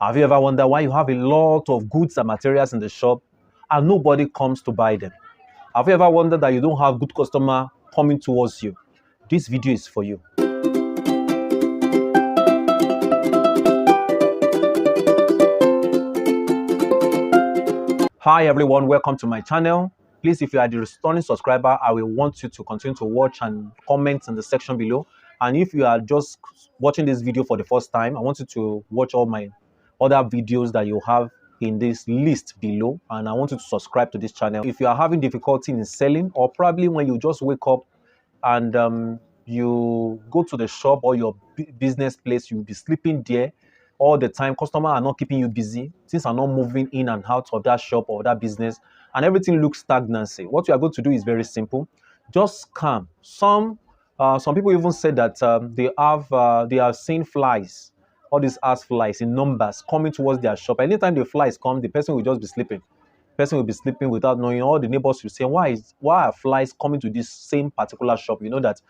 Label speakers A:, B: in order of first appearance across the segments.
A: Have you ever wondered why you have a lot of goods and materials in the shop and nobody comes to buy them? Have you ever wondered that you don't have good customer coming towards you? This video is for you. Hi everyone, welcome to my channel. Please, if you are the returning subscriber, I will want you to continue to watch and comment in the section below. And if you are just watching this video for the first time, I want you to watch all my other videos that you have in this list below, and I want you to subscribe to this channel. If you are having difficulty in selling, or probably when you just wake up and you go to the shop or your business place, you'll be sleeping there all the time, customers are not keeping you busy, things are not moving in and out of that shop or that business, and everything looks stagnancy. What you are going to do is very simple. Just calm. Some people even said that they have seen flies, all these ass flies in numbers coming towards their shop. Anytime the flies come, the person will just be sleeping. The person will be sleeping without knowing. All the neighbors will say, why are flies coming to this same particular shop? You know that,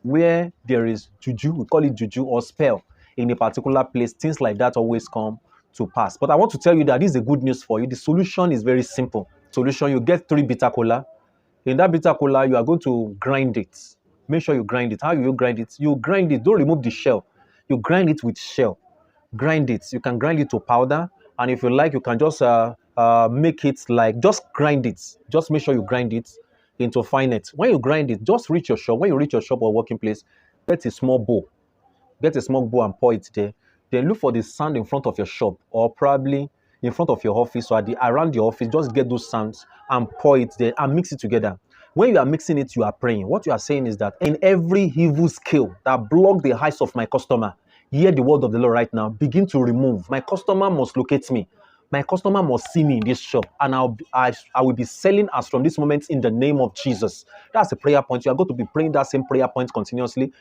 A: where there is juju, we call it juju or spell in a particular place, things like that always come to pass. But I want to tell you that this is a good news for you. The solution is very simple. Solution, you get 3 bitter cola. In that bitter cola, you are going to grind it. Make sure you grind it. How you grind it? You grind it. Don't remove the shell. You grind it with shell. Grind it. You can grind it to powder. And if you like, you can just make it like, just grind it. Just make sure you grind it into finite. When you grind it, just reach your shop. When you reach your shop or working place, get a small bowl. Get a small bowl and pour it there. Then look for the sand in front of your shop or probably in front of your office or around your office. Just get those sands and pour it there and mix it together. When you are mixing it, you are praying. What you are saying is that in every evil skill that block the eyes of my customer, hear the word of the Lord right now. Begin to remove. My customer must locate me. My customer must see me in this shop, and I will be selling as from this moment in the name of Jesus. That's a prayer point. You are going to be praying that same prayer point continuously.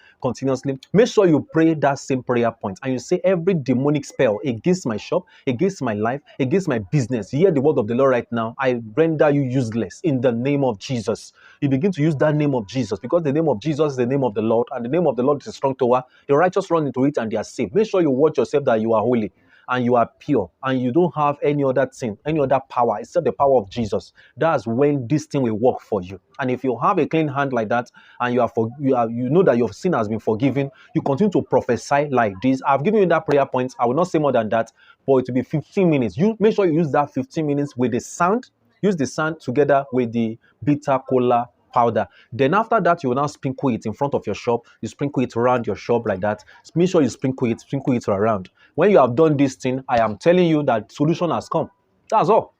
A: Make sure you pray that same prayer point, and you say every demonic spell against my shop, against my life, against my business. Hear the word of the Lord right now. I render you useless in the name of Jesus. You begin to use that name of Jesus because the name of Jesus is the name of the Lord, and the name of the Lord is a strong tower. The righteous run into it and they are saved. Make sure you watch yourself that you are holy and you are pure and you don't have any other thing, any other power except the power of Jesus. That's when this thing will work for you. And if you have a clean hand like that and you know that your sin has been forgiven, you continue to prophesy like this. I've given you that prayer point. I will not say more than that, but it will be 15 minutes. You make sure you use that 15 minutes with the sound. Use the sand together with the bitter cola powder. Then after that, you will now sprinkle it in front of your shop. You sprinkle it around your shop like that. Make sure you sprinkle it around. When you have done this thing, I am telling you that solution has come. That's all.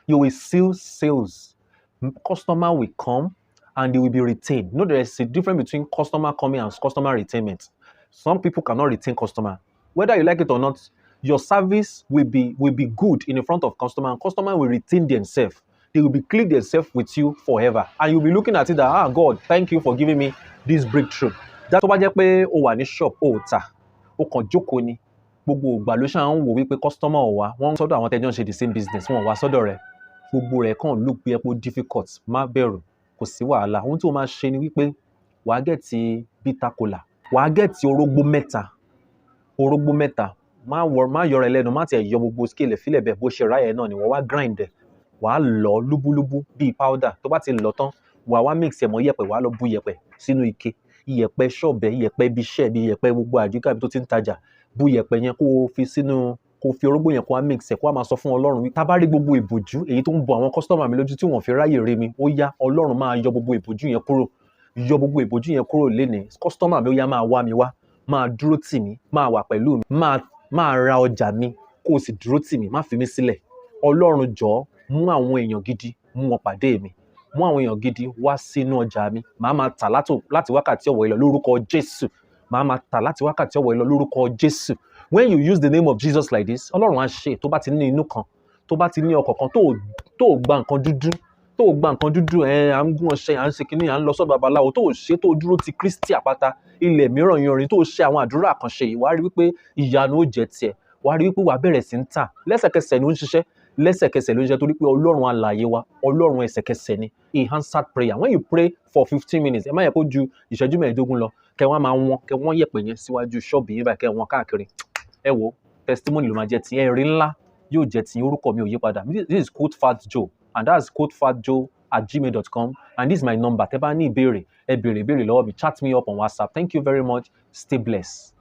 A: You will seal sales. Customer will come and they will be retained. You know, there is a difference between customer coming and customer retainment. Some people cannot retain customer. Whether you like it or not, your service will be good in the front of customer, and customer will retain themselves. They will be clean themselves with you forever. And you'll be looking at it that, God, thank you for giving me this breakthrough. That tó bá jẹ́ pé o wà ní shop, o ta, o kàn jókòó ni. Gbogbo ìgbà ló ṣáà ń wò wípé customer ò wá. Wọ́n sọ́dọ̀ àwọn tẹ́jọ́ ń ṣe the same business. Wọ́n wá sọ́dọ̀ rẹ̀. Gbogbo rẹ̀ kàn look bí ẹ̀pọ̀ difficult. Má bẹ̀rù. Kò sí wàhálà. Ohun tí o máa ṣe ni wípé wàá gẹ̀tì bitter cola. Wàá gẹ̀tì orógbó mẹ́ta. Orógbó mẹ́ta. Má yọra ẹlẹ́nu. Má tiẹ̀ yọ gbogbo scale fílẹ̀ bẹ́ẹ̀ bó ṣe ráyẹ̀ náà ni wọ́n wá grind ẹ̀. Wàá lọ lúbúlúbú bíi powder. Tó bá ti lọ tán, wàá mix ẹ̀ mọ́ yẹ̀pẹ̀, wàá lọ bú yẹ̀pẹ̀ sínú ike. Iyẹ̀pẹ̀ ṣọ́ọ̀bẹ̀, iyẹ̀pẹ̀ ibi iṣẹ́, bí iyẹ̀pẹ̀ gbogbo àdúgbò ibi tó ti ń tajà. Bú yẹ̀pẹ̀ yẹn kó fi orógbó yẹn kó wá mix ẹ̀, kó wá máa sọ fún Ọlọ́run wí. Tá bá rí gbogbo ìbòjú èyí tó ń bọ àwọn customer mi lójú tí wọ́n fi ráyè rí mi, ó yá Ọlọ́run máa yọ gbogbo ìbòjú yẹn kúrò. Yọ gbogbo ìbòjú yẹn kúrò lénìí. Customer mi ó yá máa wá mi wá, máa dúró tì mí, máa wà pẹ̀lú mi, máa ra ọjà mi, kó o sì dúró tì mí, má fi mí sílẹ̀. Ọlọ́run jọ̀ọ́ mú àwọn èèyàn gidi, mú wọn pàdé mi. Mú àwọn èèyàn gidi wá sínú ọjà mi. Màá máa tà láti wákàtí ọ̀wọ̀ ìlọ lórúkọ Jésù. Màá máa tà láti wákàtí ọ̀wọ̀ ìlọ lórúkọ Jésù. When you use the name of Jesus like this, Ọlọ́run á ṣe. Tó bá ti ní inú kan, tó bá ti ní ọkàn kan, tó gba nǹkan dúdú, à ń gún ọṣẹ, à ń ṣe kínní, à ń lọ sọ́dọ̀ babaláwo, tó ṣe tó dúró ti Kristi àpáta, ilẹ̀ mìíràn yanrìn, tó ṣe àwọn àdúrà àkànṣe yìí, wàá rí wípé ìyanu ó jẹ́ tiẹ̀. Wàá rí wípé wàá bẹ̀rẹ̀ sí ń tà. Lẹ́sẹ̀kẹsẹ̀ ló ń ṣiṣẹ́. Lẹ́sẹ̀kẹsẹ̀ ló ń ṣe torí pé Ọlọ́run alààyè wa, Ọlọ́run ẹsẹ̀kẹsẹ̀ ni. He answered prayer. When you pray for 15 minutes, ẹ má yẹ kó ju ìṣẹ́jú 15 lọ. Kẹ́ wọ́n máa wọ́n yẹ̀pẹ̀ yẹn síwájú ṣọ́ọ̀bù yín báyìí, kẹ́ wọ́n káàkiri. Ẹ wo testimony ló máa jẹ́ ti ẹ̀rí ńlá yóò jẹ́ ti orúkọ mi ò yí padà. This is CodeFastJoe and that's CodeFastJoe@gmail.com and this is my number. Tẹ́ bá ní ìbéèrè ẹ béèrè ìbéèrè lọ́wọ́ mi, chat me up on WhatsApp. Thank you very much. Stay blessed.